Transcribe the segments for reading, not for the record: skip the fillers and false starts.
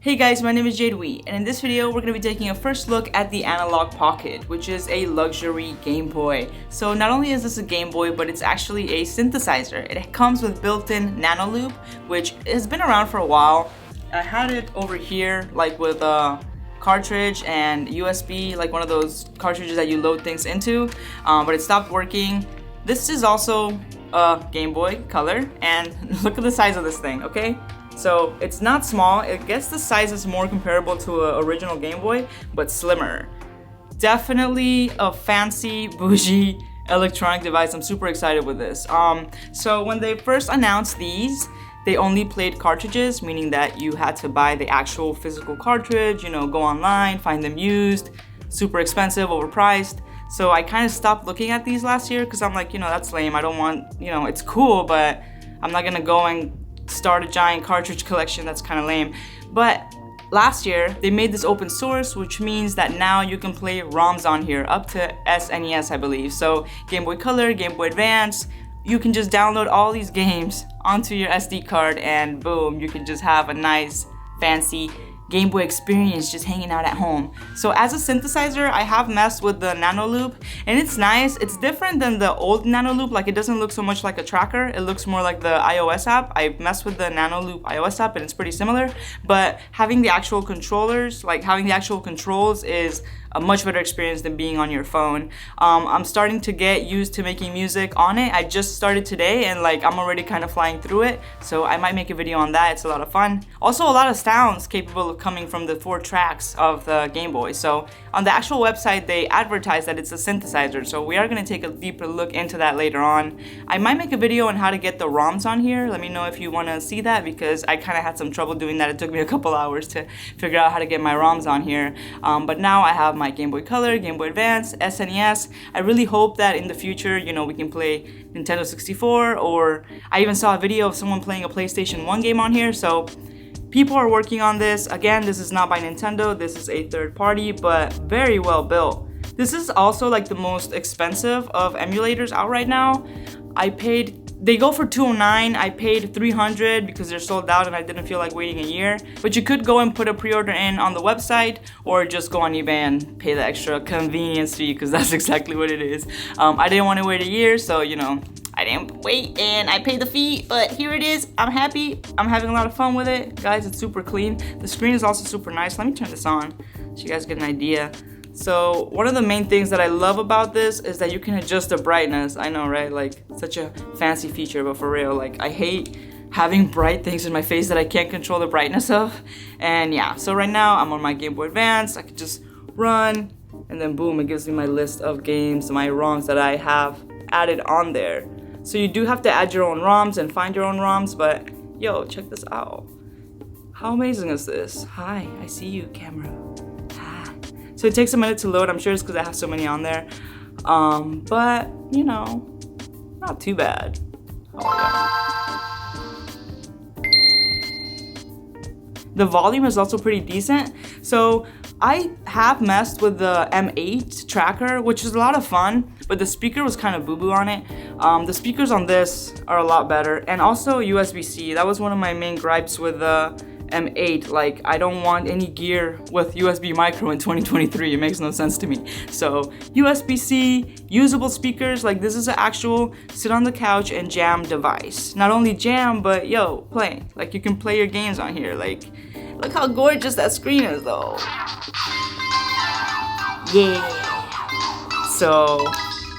Hey guys, my name is JAde, and in this video we're going to be taking a first look at the Analogue Pocket, which is a luxury Game Boy. So not only is this a Game Boy, but it's actually a synthesizer. It comes with built-in nano loop, which has been around for a while. I had it over here like with a cartridge and USB, like one of those cartridges that you load things into, but it stopped working. This is also a Game Boy Color, and look at the size of this thing, okay? So it's not small. I guess the size is more comparable to an original Game Boy, but slimmer. Definitely a fancy, bougie electronic device. I'm super excited with this. So when they first announced these, they only played cartridges, meaning that you had to buy the actual physical cartridge, go online, find them used, super expensive, overpriced. So I kind of stopped looking at these last year because I'm like, that's lame. I don't want, it's cool, but I'm not gonna go and start a giant cartridge collection. That's kind of lame. But last year they made this open source, which means that now you can play ROMs on here up to SNES, I believe. So Game Boy Color, Game Boy Advance, you can just download all these games onto your SD card and boom, you can just have a nice fancy Game Boy experience just hanging out at home. So as a synthesizer, I have messed with the nano loop, and it's nice. It's different than the old nano loop. Like, it doesn't look so much like a tracker. It looks more like the iOS app. I messed with the nano loop iOS app and it's pretty similar, but having the actual controllers, like having the actual controls, is a much better experience than being on your phone. I'm starting to get used to making music on it. I just started today and I'm already kind of flying through it. So I might make a video on that. It's a lot of fun. Also a lot of sounds capable of coming from the 4 tracks of the Game Boy. So on the actual website, they advertise that it's a synthesizer. So we are gonna take a deeper look into that later on. I might make a video on how to get the ROMs on here. Let me know if you wanna see that, because I kind of had some trouble doing that. It took me a couple hours to figure out how to get my ROMs on here. But now I have my Game Boy Color, Game Boy Advance, SNES. I really hope that in the future, we can play Nintendo 64, or I even saw a video of someone playing a PlayStation 1 game on here. So people are working on this. Again, this is not by Nintendo. This is a third party, but very well built. This is also the most expensive of emulators out right now. They go for $209. I paid $300 because they're sold out and I didn't feel like waiting a year. But you could go and put a pre-order in on the website, or just go on eBay and pay the extra convenience fee, because that's exactly what it is. I didn't want to wait a year, so I didn't wait and I paid the fee, but here it is. I'm happy. I'm having a lot of fun with it. Guys, it's super clean. The screen is also super nice. Let me turn this on so you guys get an idea. So one of the main things that I love about this is that you can adjust the brightness. I know, right? Such a fancy feature, but for real, I hate having bright things in my face that I can't control the brightness of. And yeah, so right now I'm on my Game Boy Advance. I could just run, and then boom, it gives me my list of games, my ROMs that I have added on there. So you do have to add your own ROMs and find your own ROMs, but yo, check this out. How amazing is this? Hi, I see you, camera. So it takes a minute to load. I'm sure it's because I have so many on there. But, not too bad. Oh, yeah. The volume is also pretty decent. So I have messed with the M8 tracker, which is a lot of fun, but the speaker was kind of boo-boo on it. The speakers on this are a lot better. And also USB-C. That was one of my main gripes with the M8. I don't want any gear with USB micro in 2023. It makes no sense to me. So USB-C, usable speakers. This is an actual sit on the couch and jam device. Not only jam, but play. You can play your games on here. Look how gorgeous that screen is though. Yeah. So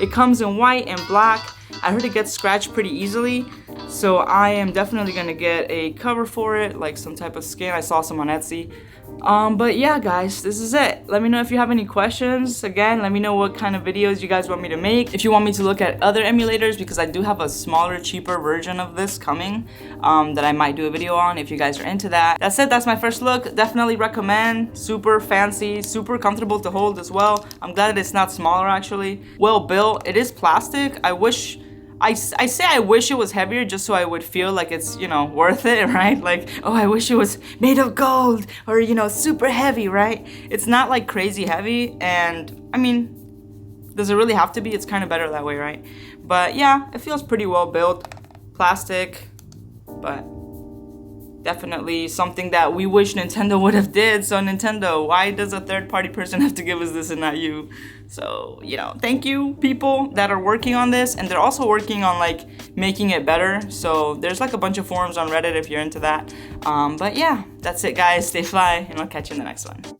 it comes in white and black. I heard it gets scratched pretty easily, so I am definitely gonna get a cover for it, some type of skin. I saw some on Etsy. But yeah, guys, this is it. Let me know if you have any questions. Again, let me know what kind of videos you guys want me to make. If you want me to look at other emulators, because I do have a smaller, cheaper version of this coming that I might do a video on if you guys are into that. That's it. That's my first look. Definitely recommend. Super fancy, super comfortable to hold as well. I'm glad that it's not smaller, actually. Well built. It is plastic. I wish it was heavier, just so I would feel like it's, worth it, right? Oh, I wish it was made of gold, or, super heavy, right? It's not crazy heavy, and I mean, does it really have to be? It's kind of better that way, right? But yeah, it feels pretty well built. Plastic, but definitely something that we wish Nintendo would have did. So Nintendo, why does a third-party person have to give us this and not you? So, you know, thank you people that are working on this, and they're also working on like making it better. So there's like a bunch of forums on Reddit if you're into that. But yeah, that's it guys, stay fly, and I'll catch you in the next one.